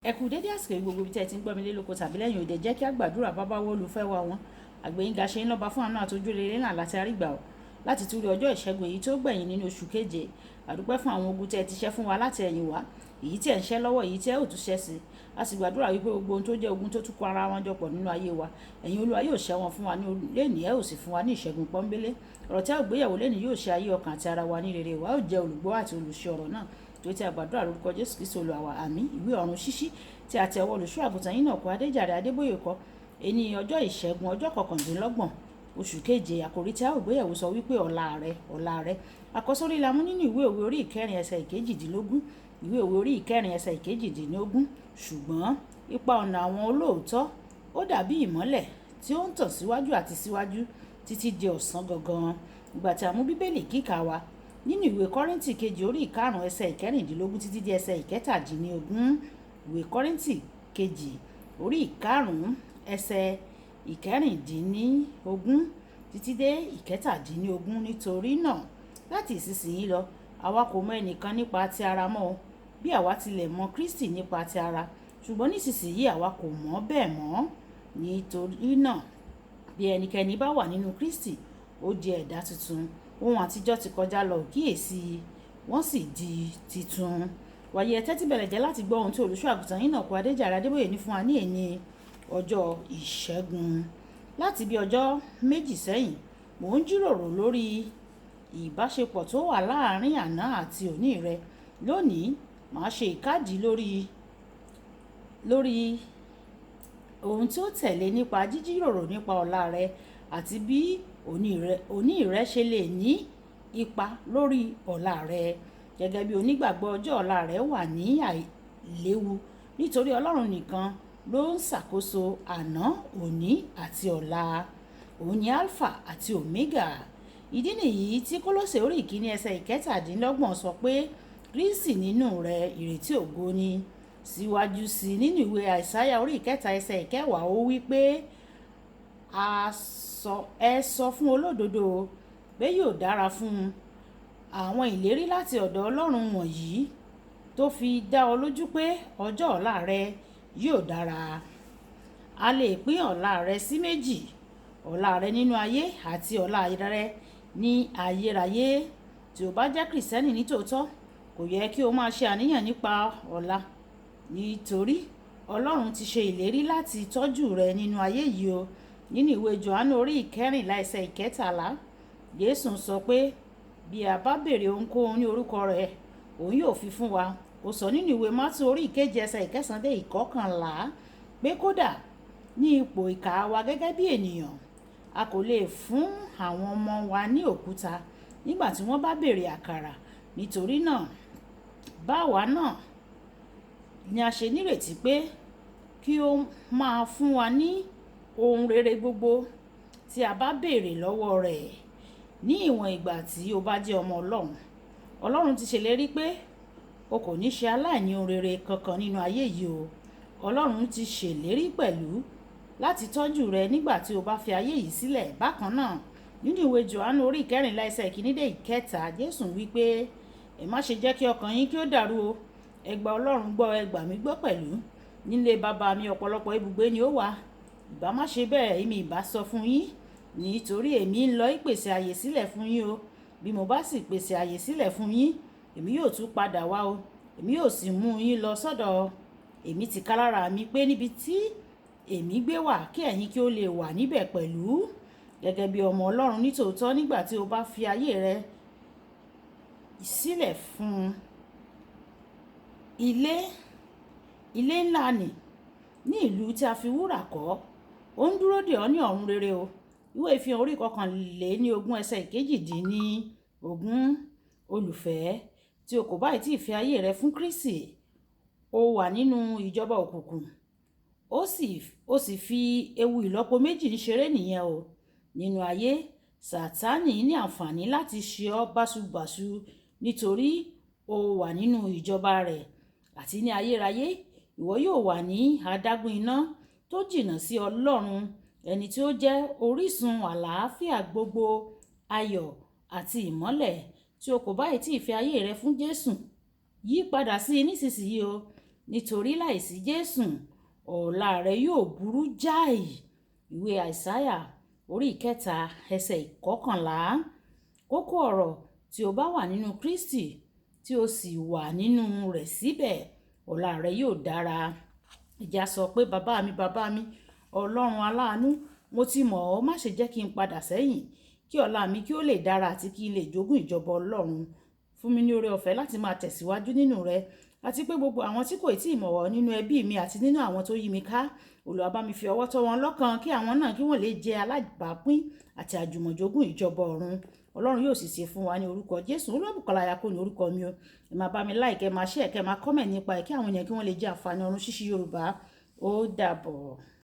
Ẹ kú dédé àsìkò yìí gbogbo ibi tí ẹ ti ń gbọ́ mi lé lóko tàbí lẹ́yìn òde, jẹ́ kí a gbàdúrà. Bàbá wa olùfẹ́ wa wọn àgbẹ̀yìnga ṣe ń lọ́ba fún àánú àtọ́jú rere náà láti àrígbà ọ́ láti tún rí ọjọ́ ìṣẹ́gun èyí tó gbẹ̀yìn nínú oṣù keje. Àdúpẹ́ fún àwọn ogun tí ẹ ti ṣẹ́ fún wa láti ẹ̀yìn wá, èyí tí ẹ ń ṣẹ́ lọ́wọ́, èyí tí ẹ ò tún ṣẹ́ sí. A sì gbàdúrà wípé gbogbo ohun tó jẹ́ ogun tó tún kó ara wọn jọpọ̀ nínú ayé wa, ẹ̀yin Olúwa yóò ṣẹ́ wọn fún wa ní lẹ́nìí, ẹ ò sì fún wa ní ìṣẹ́gun pọ́nbélé. Ọ̀rọ̀ tí a ò gbéyẹ̀wò lẹ́nìí yóò ṣe ayé ọkàn àti ara wa ní rere. Wa ó jẹ́ olùgbọ́ àti olùṣe ọ̀rọ̀ náà tó ti àgbàdúrà lórúkọ Jésù Kristi Olúwa wa. Àmín. Ìwé ọ̀run ṣíṣí tí a tẹ ọwọ́ olùṣọ́ àgùntàn yín náà kọ Adéjàre Adébóyè kọ ẹni ọjọ́ ìṣẹ́gun ọjọ́ kọkàndínlọ́gbọ̀n oṣù keje. Àkòrí tí a ò gbéyẹ̀wò sọ wípé ọ̀la rẹ, ọ̀la rẹ. Àkọsórí la mú nínú ìwé òwe orí ìkẹrin ẹsẹ̀ ìkejìdínlógún. Ìwé òwe orí ìkẹrin ẹsẹ̀ ìkejìdínlógún. Ṣùgbọ́n ipa ọ̀nà àwọn olóòótọ́ ó dàbí ìmọ́lẹ̀ tí ó ń tàn síwájú àti síwájú títí di ọ̀sán gangan. Ìgbà tí a mú bíbélì kíkà wa nínú ìwé Kọ́ríńtì kejì orí ìkarùn ẹsẹ̀ ìkẹrìndínlógún títí di ẹsẹ̀ ìkẹtàdínlógún. Ìwé Kọ́ríńtì kejì orí ìkarùn ẹsẹ̀ ìkẹrìndínlógún títí dé ìkẹtàdínlógún. Nítorí náà láti ìsinsìnyí lọ àwa kò mọ ẹnìkan nípa ti ara mọ́, bí àwa tilẹ̀ mọ Kristi nípa ti ara, ṣùgbọ́n nísinsìnyí àwa kò mọ̀ bẹ́ẹ̀ mọ́. Nítorí náà bí ẹnikẹ́ni bá wà nínú Kristi, ó di ẹ̀dá tuntun. Ohun àtijọ́ ti kọjá lọ, kíyèsí wọ́n sì di titun. Wàyí ẹ tẹ́tí bẹ̀rẹ̀ jẹ́ láti gbọ́ ohun tí olùṣọ́ àgùntàn yín náà kọ Adéjàre Adébóyè ní fún wa ní èní ọjọ́ ìṣẹ́gun. Láti bí ọjọ́ méjì sẹ́yìn mò ń jíròrò lórí ìbáṣepọ̀ tó wà láàárín àná àti òní rẹ. Lónìí màá ṣe ìkádìí lórí ohun tí ó tẹ̀lé nípa jíjíròrò nípa ọ̀la rẹ àti bí òní rẹ ṣe lè ní ipa lórí ọ̀la rẹ. Gẹ́gẹ́ bí onígbàgbọ́, ọjọ́ ọ̀la rẹ wà ní àìléwu nítorí Ọlọ́run nìkan ló ń ṣàkóso àná, òní àti ọ̀la. Òun ni Alpha àti Omega. Ìdí nìyí tí Kólósè orí ìkíní ẹsẹ̀ ìkẹtàdínlọ́gbọ̀n sọ pé Kristi nínú rẹ ìrètí ògo ni. Síwájú sí nínú ìwé Àìsáyà orí ìkẹta ẹsẹ̀ ìkẹwàá ó wí pé ẹ sọ fún olódodo pé yóò dára fún un. Àwọn ìlérí láti ọ̀dọ̀ Ọlọ́run wọ̀nyí tó fi dá ọ lójú pé ọjọ́ ọ̀la rẹ yóò dára. A lè pín ọ̀la rẹ sí méjì: ọ̀la rẹ nínú ayé àti ọ̀la rẹ ní ayérayé. Tí o bá jẹ́ Kìrìsìtẹ́nì nítòótọ́, kò yẹ kí o máa ṣe àníyàn nípa ọ̀la, nítorí Ọlọ́run ti ṣe ìlérí láti tọ́jú rẹ nínú ayé yìí o. Nínú ìwé Jòhánù orí ìkẹrìnlá ẹsẹ̀ ìkẹtàlá, Jésù sọ pé bí a bá béèrè ohunkóhun ní orúkọ rẹ̀, òun yóò fi fún wa. Ó sọ nínú ìwé Mátù orí ìkeje ẹsẹ̀ ìkẹsàn-án dé ìkọkànlá pé kódà ní ipò ìkà wa gẹ́gẹ́ bí ènìyàn, a kò lè fún àwọn ọmọ wa ní òkúta nígbà tí wọ́n bá béèrè àkàrà. Nítorí náà báwa náà ni a ṣe nírètí pé kí ó máa fún wa ní ohun rere gbogbo tí a bá béèrè lọ́wọ́ rẹ̀ ní ìwọ̀n ìgbà tí o bá jẹ́ ọmọ Ọlọ́run. Ọlọ́run ti ṣèlérí pé o kò ní ṣe aláìní ohun rere kankan nínú ayé yìí o. Ọlọ́run ti ṣèlérí pẹ̀lú láti tọ́jú rẹ nígbà tí o bá fi ayé yìí sílẹ̀. Bákan náà nínú ìwé Jòhánù orí ìkẹrìnlá ẹsẹ̀ ìkíní dé ìkẹta, Jésù wí pé ẹ má ṣe jẹ́ kí ọkàn yín kí ó dàrú o. Ẹ gba Ọlọ́run gbọ́, ẹ gbà mí gbọ́ pẹ̀lú. Nílé bàbá mi ọ̀pọ̀lọpọ̀ ibùgbé ni ó wà. Ìbá má ṣe bẹ́ẹ̀ èmi ìbá sọ fún yín, nítorí èmi ń lọ ìpèsè àyè sílẹ̀ fún yín o. Bí mo bá sì pèsè àyè sílẹ̀ fún yín, èmi yóò tún padà wá o. Èmi yóò sì mú yín lọ sọ́dọ̀ èmi tìkálára mi, pé níbi tí èmi gbé wà kí ẹ̀yin kí ó lè wà níbẹ̀ pẹ̀lú. Gẹ́gẹ́ bí ọmọ Ọlọ́run nítòótọ́, nígbà tí o bá fi ayé rẹ sílẹ̀ fún ilé ńlá ní ìlú tí a fi wúrà kọ́, ó ń dúró dè ọ́ ní ọ̀run rere o. Ìwé Ìfihàn orí kọkànléníogún ẹsẹ̀ ìkejìdínlógún. Olùfẹ́, tí o kò bá tí ì fi ayé rẹ fún Kristi, o wà nínú ìjọba òkùnkùn, ó sì fi ewu ìlọ́po méjì ń ṣeré nìyẹn o. Nínú ayé, Sátánì ní àǹfààní láti ṣe ọ́ báṣubàṣu nítorí o wà nínú ìjọba rẹ̀. Àti ní ayérayé ìwọ yóò wà ní adágún iná tó jìnnà sí Ọlọ́run, ẹni tí ó jẹ́ orísun àlàáfíà gbogbo, ayọ̀ àti ìmọ́lẹ̀. Tí o kò bá tí ì fi ayé rẹ fún Jésù, yí padà sí i nísinsìnyí o. nítorí láìsí Jésù ọ̀la rẹ yóò burú jáì. Ìwé Àìsáyà orí 3 ẹsẹ̀ 11. Kókó ọ̀rọ̀: tí o bá wà nínú Kristi tí o sì wà nínú rẹ̀ síbẹ̀, ọ̀la rẹ yóò dára. Ìjà sọ pé bàbá mi Ọlọ́run aláàánú, mo ti mọ̀ ọ́, má ṣe jẹ́ kí n padà sẹ́yìn, kí ọ̀la mi kí ó lè dára àti kí n lè jogún ìjọba Ọlọ́run. Fún mi ní oore ọ̀fẹ́ láti máa tẹ̀síwájú nínú rẹ, àti pé gbogbo àwọn tí kò tíì mọ̀ ọ́ nínú ẹbí mi àti nínú àwọn tó yí mi ká, Olúwa bá mi fi ọwọ́ tọ́ wọn lọ́kàn kí àwọn náà kí wọ́n lè jẹ́ alábàápín àti àjùmọ̀jogún ìjọba ọ̀run. Ọlọ́run yóò sì ṣe fún wa ní orúkọ Jésù. Olúwabùkọ́lá Ayako ní orúkọ mi o. Ẹ máa bá mi like, ẹ máa share, ẹ máa comment nípa ẹ̀ kí àwọn èèyàn kí wọ́n lè jẹ àǹfààní ọ̀run ṣíṣí Yorùbá. Ó dàbọ̀.